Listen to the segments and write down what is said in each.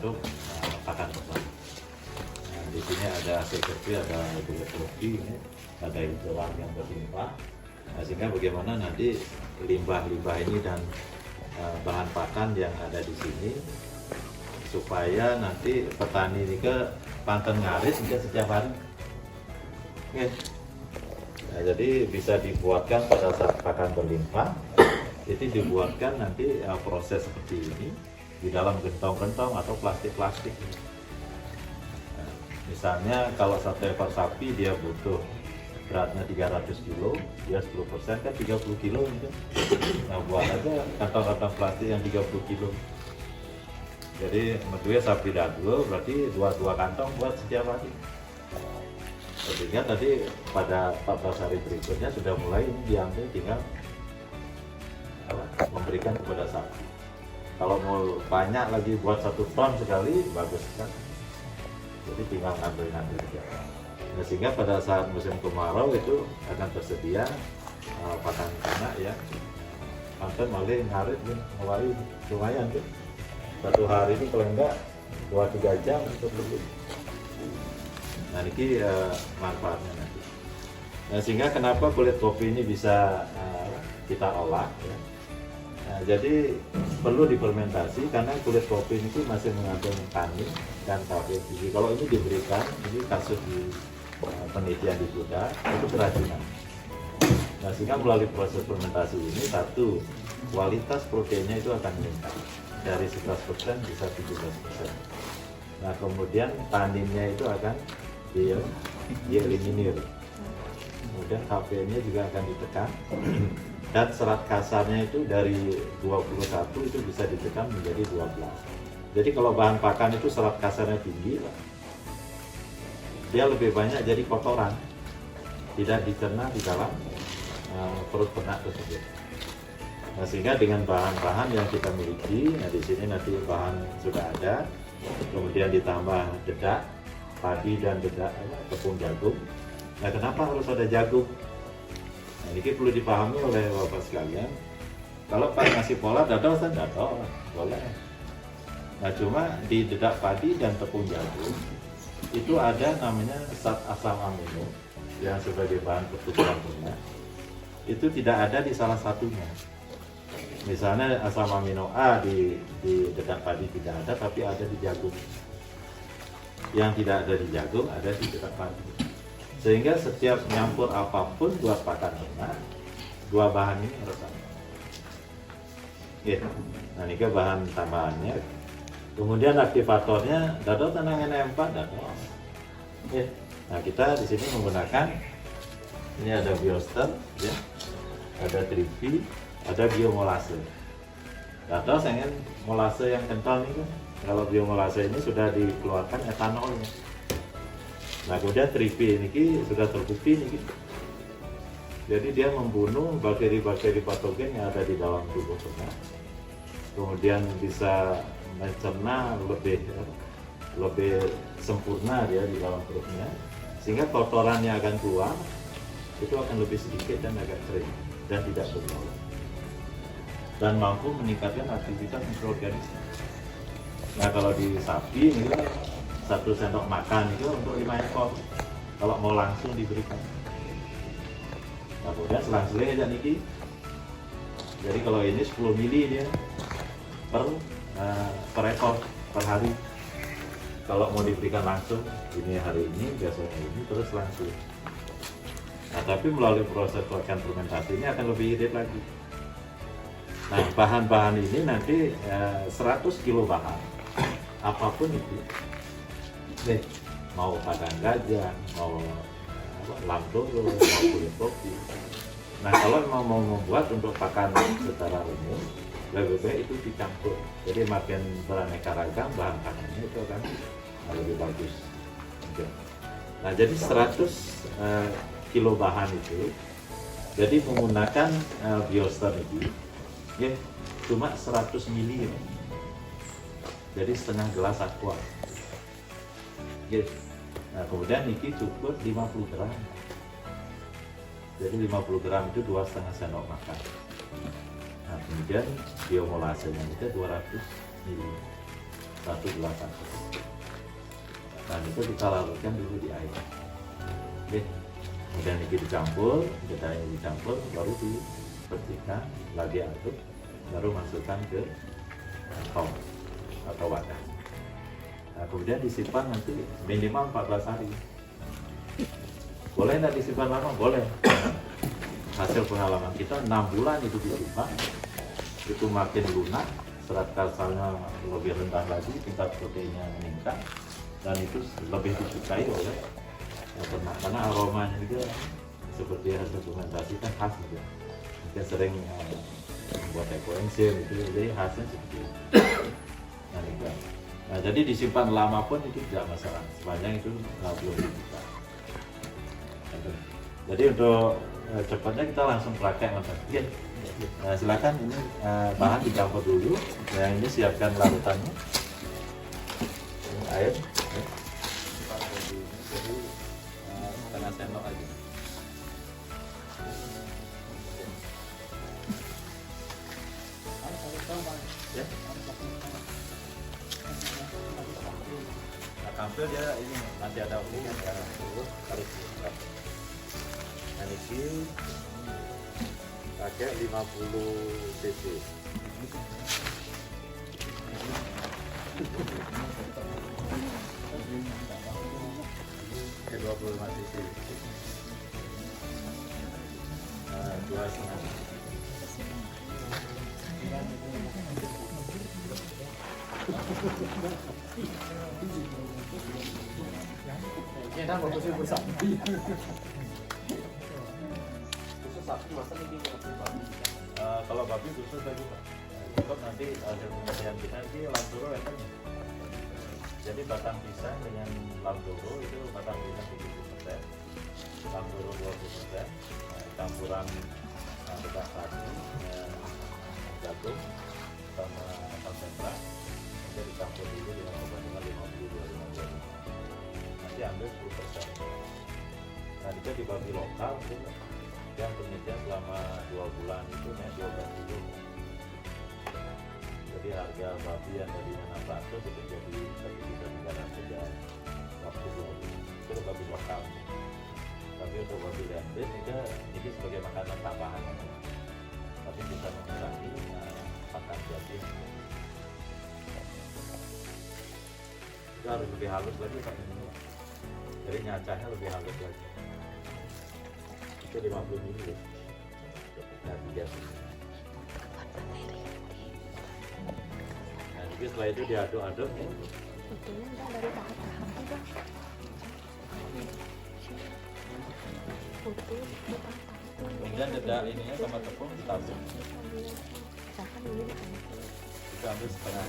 untuk pakan ternak. Nah, di sini ada hasil kecil, ada kulit kopi, ada hijauan yang berlimpah. Nah, sehingga bagaimana nanti limbah-limbah ini dan bahan pakan yang ada di sini supaya nanti petani ini ke panen ngarit juga setiap hari. Oke. Nah, jadi bisa dibuatkan pada saat pakan berlimpah, itu dibuatkan nanti proses seperti ini di dalam gentong-gentong atau plastik-plastik. Nah, misalnya kalau satu ekor sapi dia butuh beratnya 300 kilo, dia 10% kan 30 kilo gitu. Nah, buat aja kantong-kantong plastik yang 30 kilo. Jadi menurutnya sapi dadu berarti dua kantong buat setiap hari. Sehingga tadi pada 14 hari berikutnya sudah mulai diambil, tinggal memberikan kepada sapi. Kalau mau banyak lagi buat 1 ton sekali bagus kan. Jadi tinggal ngambil aja. Nah, sehingga pada saat musim kemarau itu akan tersedia pakan ternak ya. Pakan malah ngarit mulai lumayan tuh. Satu hari ini kalau enggak 2-3 jam untuk beli. Nah, ini manfaatnya nanti. Nah, sehingga kenapa kulit kopi ini bisa kita olah ya. Nah, jadi perlu difermentasi karena kulit kopi ini masih mengandung tanin dan kafein tinggi. Kalau ini diberikan, ini kasus di penelitian di kuda itu keracunan. Nah, sehingga melalui proses fermentasi ini, satu, kualitas proteinnya itu akan meningkat dari 11% bisa 17%. Nah, kemudian taninnya itu akan dieliminir. Kemudian kafeinnya juga akan ditekan. Dan serat kasarnya itu dari 21 itu bisa ditekan menjadi 12. Jadi kalau bahan pakan itu serat kasarnya tinggi, dia lebih banyak jadi kotoran, tidak dicerna di dalam perut ternak tersebut. Nah, sehingga dengan bahan-bahan yang kita miliki, nah di sini nanti bahan sudah ada, kemudian ditambah dedak, padi dan dedak tepung jagung. Nah, kenapa harus ada jagung? Nah, ini perlu dipahami oleh bapak sekalian. Kalau pakai nasi pola dadol, boleh. Nah, cuma di dedak padi dan tepung jagung itu ada namanya zat asam amino yang sebagai bahan pertumbuhan ternak. Itu tidak ada di salah satunya. Misalnya asam amino A di dedak padi tidak ada, tapi ada di jagung. Yang tidak ada di jagung ada di dedak padi. Sehingga setiap nyampur apapun buat pakan ternak, dua bahan ini harus sama. Nah, ini ke bahan tambahannya. Kemudian aktivatornya dadol tenang NM4 dadol. Nah, kita di sini menggunakan ini ada bioster ya. Ada tripi, ada biomolase. Dadol saya ingin molase yang kental ini. Kalau biomolase ini sudah dikeluarkan etanolnya. Nah, kemudian tripi ini sudah terbukti ini. Jadi dia membunuh bakteri-bakteri patogen yang ada di dalam tubuh ternak. Kemudian bisa mencerna lebih sempurna dia di dalam perutnya, sehingga kotorannya akan keluar itu akan lebih sedikit dan agak kering dan tidak berbau dan mampu meningkatkan aktivitas mikroorganisme. Nah, kalau di sapi ini 1 sendok makan itu untuk 5 ekor kalau mau langsung diberikan. Nah, kemudian selang-seling aja niki. Jadi kalau ini 10 mili dia per ekor per hari. Kalau mau diberikan langsung, ini hari ini, biasanya ini, terus langsung. Nah, tapi melalui proses fermentasi ini akan lebih irit lagi. Nah, bahan-bahan ini nanti 100 kilo bahan, apapun itu. Mau padang gajah, mau lamtoro, mau kulit kopi. Nah, kalau memang mau membuat untuk pakan secara umum, lebih baik itu dicampur. Jadi makin beraneka ragam bahan pakannya itu akan lebih bagus. Nah, jadi 100 kilo bahan itu, jadi menggunakan bioster ini, ya cuma 100 mili, jadi setengah gelas aqua. Nah, kemudian niki cukup 50 gram. Jadi 50 gram itu 2,5 sendok makan. Nah, kemudian biomolasenya itu 200 ml. batu belakang. Nah itu kita larutkan dulu di air. Oke, kemudian ini dicampur, gedanya dicampur, baru dibersihkan, lagi aduk, baru masukkan ke tong atau wadah. Nah, kemudian disimpan nanti minimal 14 hari. Boleh nggak disimpan lama? Boleh. Hasil pengalaman kita 6 bulan itu disimpan, itu makin lunak, serat kasalnya lebih rendah lagi, tingkat proteinnya meningkat, dan itu lebih disukai oleh ternak karena aromanya juga seperti yang dokumentasi kan khas gitu. Kita sering membuat ekoenzim itu, jadi khasnya seperti itu. Nah, jadi disimpan lama pun itu tidak masalah, sepanjang itu belum dibuka. Jadi untuk cepatnya kita langsung praktek. Nah, silakan ini bahan dicampur dulu. Yang ini siapkan larutannya. Ini air. Jadi setengah sendok aja. Ya. Nah, tampil dia ini nanti ada uli yang harus ini pakai 50 cc. Oke, 25 cc. Nah, 2,5. Kalau babi khusus lagi Pak, cukup nanti hasil penelitian kita nanti lamtoro ya kan. Jadi batang pisang dengan lamtoro itu batang pisang 70%, lamtoro 20%, campuran bekas sapi, jagung sama konsentrat, jadi dicampur dulu dengan perbandingan 50-50. Nanti ambil 10%. Nah itu di babi lokal itu yang penelitian selama 2 bulan itu naik 12.000. Jadi harga babi yang tadinya 600 itu jadi 1.300 dan waktu itu babi lokal. Tapi untuk babi landed ini sebagai makanan tambahan, tapi bisa mengurangi pakan jadi. Itu harus lebih halus lagi Pak ini. Jadi nyacahnya lebih halus lagi. Itu 50 ml. Nah, 3. Nah, jadi setelah itu diaduk-aduk ya. Kemudian dedak ininya sama tepung ditabung. Kita ambil setengah.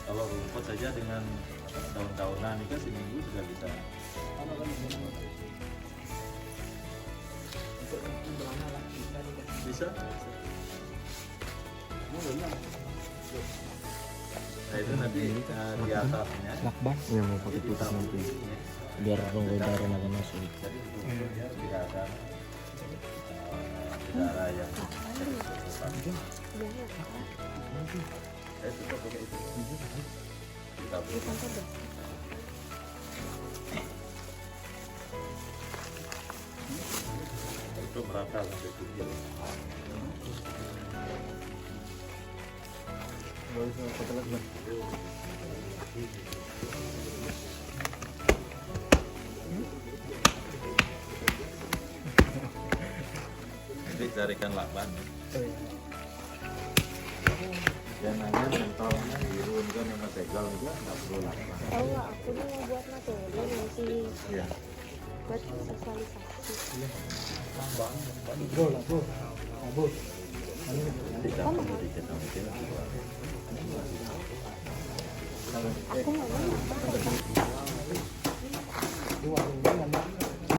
Kalau rumput saja dengan daun-daunan itu seminggu sudah bisa. Bisa. Nah itu nanti di atasnya lakbak yang mau pakai putar nanti biar rongga udara nggak masuk. Jadi tidak ada yang saya suka pakai itu. Kita itu merata sampai tinggi. Nanti carikan lakban. Jangan mentolnya dirunkan sama segel juga nggak perlu lakban. Tahu nggak, aku nih mau buat materi nanti Iya. buat sosialisasi. Nanti kamu dikit sama dia. Aku nggak mau.